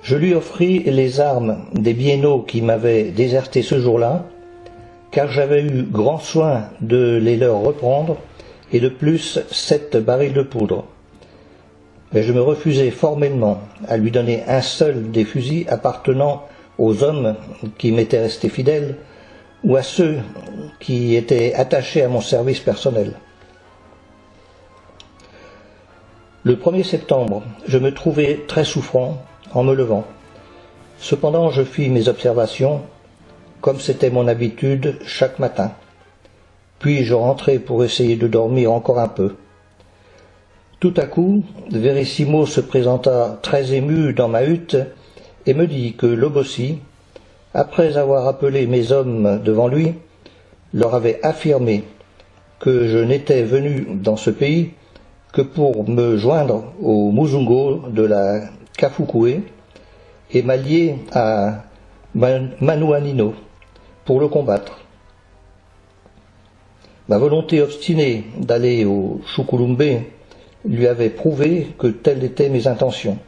Je lui offris les armes des bienneaux qui m'avaient déserté ce jour-là, car j'avais eu grand soin de les leur reprendre, et de plus 7 barils de poudre. Mais je me refusai formellement à lui donner un seul des fusils appartenant aux hommes qui m'étaient restés fidèles, ou à ceux qui étaient attachés à mon service personnel. Le 1er septembre, je me trouvai très souffrant en me levant. Cependant, je fis mes observations, comme c'était mon habitude chaque matin. Puis je rentrai pour essayer de dormir encore un peu. Tout à coup, Verissimo se présenta très ému dans ma hutte et me dit que Lobossi, après avoir appelé mes hommes devant lui, leur avait affirmé que je n'étais venu dans ce pays que pour me joindre au Muzungo de la Kafukue et m'allier à Manuanino pour le combattre. Ma volonté obstinée d'aller au Chukulumbe lui avait prouvé que telles étaient mes intentions.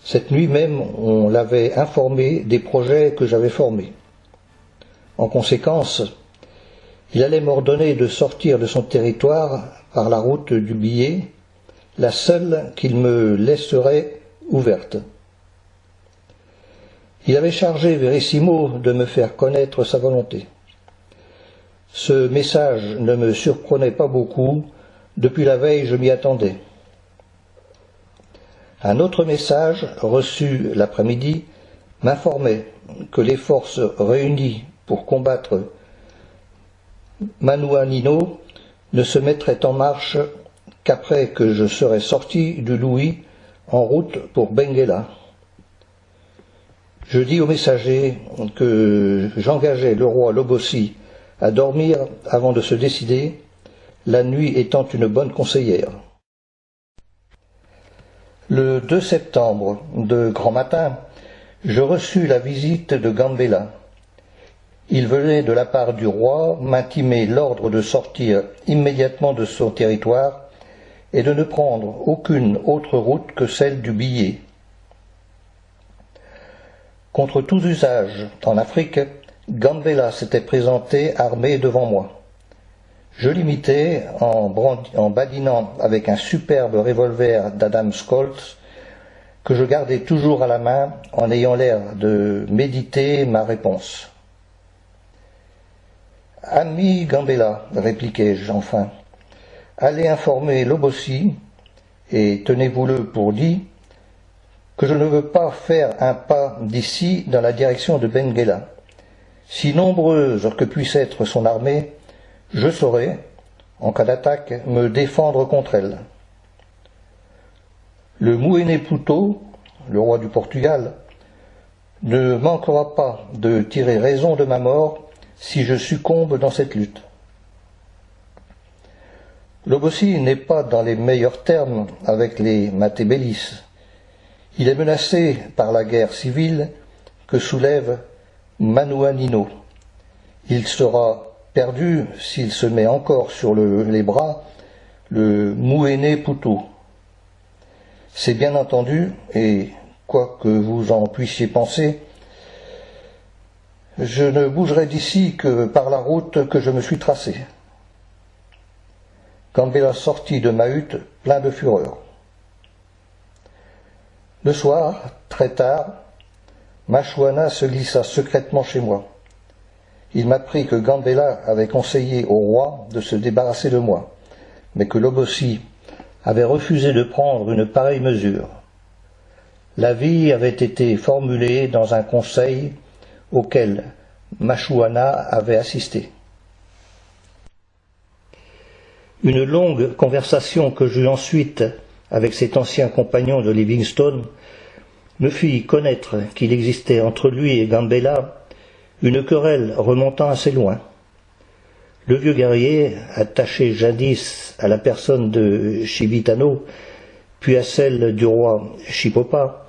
Cette nuit même, on l'avait informé des projets que j'avais formés. En conséquence, il allait m'ordonner de sortir de son territoire par la route du Billet, la seule qu'il me laisserait ouverte. Il avait chargé Verissimo de me faire connaître sa volonté. Ce message ne me surprenait pas beaucoup, depuis la veille je m'y attendais. Un autre message, reçu l'après-midi, m'informait que les forces réunies pour combattre Manuanino ne se mettraient en marche qu'après que je serais sorti du Louis en route pour Benguela. Je dis au messager que j'engageais le roi Lobossi à dormir avant de se décider, la nuit étant une bonne conseillère. Le 2 septembre, de grand matin, je reçus la visite de Gambela. Il venait de la part du roi m'intimer l'ordre de sortir immédiatement de son territoire et de ne prendre aucune autre route que celle du Billet. Contre tous usages, en Afrique, Gambela s'était présenté armé devant moi. Je l'imitais en badinant avec un superbe revolver d'Adam Scholz que je gardais toujours à la main en ayant l'air de méditer ma réponse. « Ami Gambela, répliquai-je enfin, allez informer Lobossi, et tenez-vous-le pour dit, que je ne veux pas faire un pas d'ici dans la direction de Benguela. Si nombreuse que puisse être son armée, je saurai, en cas d'attaque, me défendre contre elle. Le Mouene Pluto, le roi du Portugal, ne manquera pas de tirer raison de ma mort si je succombe dans cette lutte. Lobossi n'est pas dans les meilleurs termes avec les Matébélis. Il est menacé par la guerre civile que soulève Manuanino. Il sera perdu s'il se met encore sur les bras le Mouene Pluto. C'est bien entendu, et quoi que vous en puissiez penser, je ne bougerai d'ici que par la route que je me suis tracée. Gambela sortit de ma hutte plein de fureur. Le soir, très tard, Machuana se glissa secrètement chez moi. Il m'apprit que Gambela avait conseillé au roi de se débarrasser de moi, mais que Lobossi avait refusé de prendre une pareille mesure. L'avis avait été formulé dans un conseil auquel Machuana avait assisté. Une longue conversation que j'eus ensuite avec cet ancien compagnon de Livingstone me fit connaître qu'il existait entre lui et Gambela une querelle remontant assez loin. Le vieux guerrier, attaché jadis à la personne de Chivitano, puis à celle du roi Chipopa,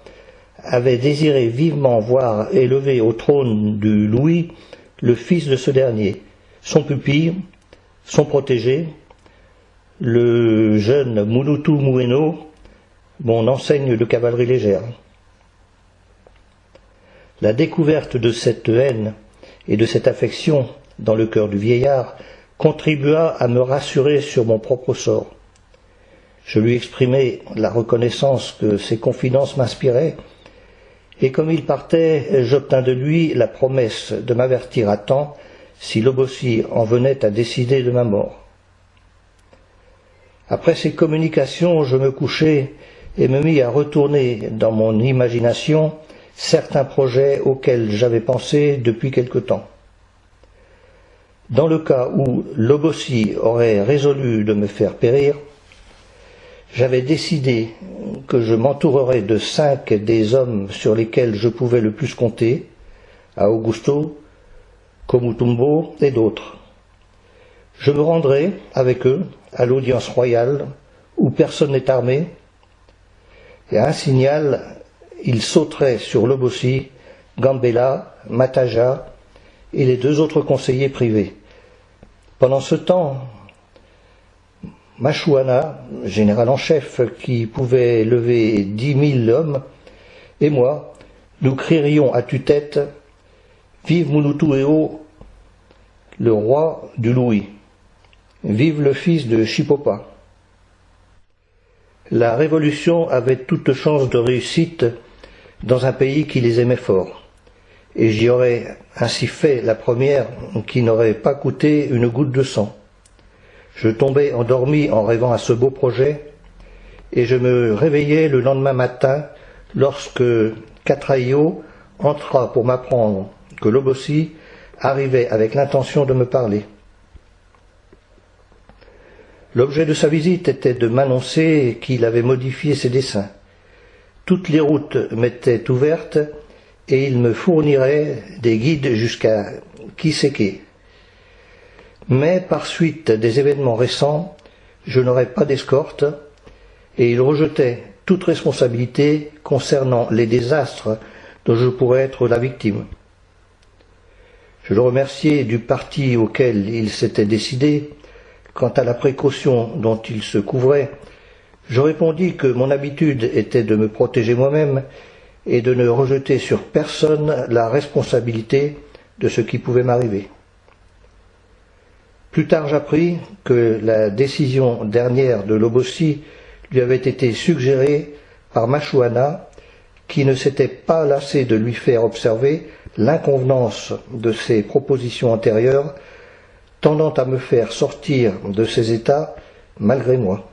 avait désiré vivement voir élevé au trône du Louis le fils de ce dernier, son pupille, son protégé, le jeune Mulutu Mueno, mon enseigne de cavalerie légère. La découverte de cette haine et de cette affection dans le cœur du vieillard contribua à me rassurer sur mon propre sort. Je lui exprimai la reconnaissance que ses confidences m'inspiraient, et comme il partait, j'obtins de lui la promesse de m'avertir à temps si Lobosy en venait à décider de ma mort. Après ces communications, je me couchai et me mis à retourner dans mon imagination certains projets auxquels j'avais pensé depuis quelque temps. Dans le cas où Lobosy aurait résolu de me faire périr, j'avais décidé que je m'entourerais de 5 des hommes sur lesquels je pouvais le plus compter, à Augusto, Komutumbo et d'autres. Je me rendrai avec eux à l'audience royale où personne n'est armé, et à un signal, ils sauteraient sur Lobosy, Gambetta, Mataja et les 2 autres conseillers privés. Pendant ce temps, Machuana, général en chef qui pouvait lever 10 000 hommes, et moi, nous crierions à tue-tête « Vive Munutueo, le roi du Louis ! Vive le fils de Chipopa !» La révolution avait toute chance de réussite dans un pays qui les aimait fort, et j'y aurais ainsi fait la première qui n'aurait pas coûté une goutte de sang. Je tombais endormi en rêvant à ce beau projet, et je me réveillai le lendemain matin lorsque Catraio entra pour m'apprendre que Lobosy arrivait avec l'intention de me parler. L'objet de sa visite était de m'annoncer qu'il avait modifié ses desseins. Toutes les routes m'étaient ouvertes et il me fournirait des guides jusqu'à Kiseke. Mais par suite des événements récents, je n'aurais pas d'escorte et il rejetait toute responsabilité concernant les désastres dont je pourrais être la victime. Je le remerciai du parti auquel il s'était décidé. Quant à la précaution dont il se couvrait, je répondis que mon habitude était de me protéger moi-même et de ne rejeter sur personne la responsabilité de ce qui pouvait m'arriver. Plus tard j'appris que la décision dernière de Lobosy lui avait été suggérée par Machuana, qui ne s'était pas lassé de lui faire observer l'inconvenance de ses propositions antérieures, tendant à me faire sortir de ces états malgré moi.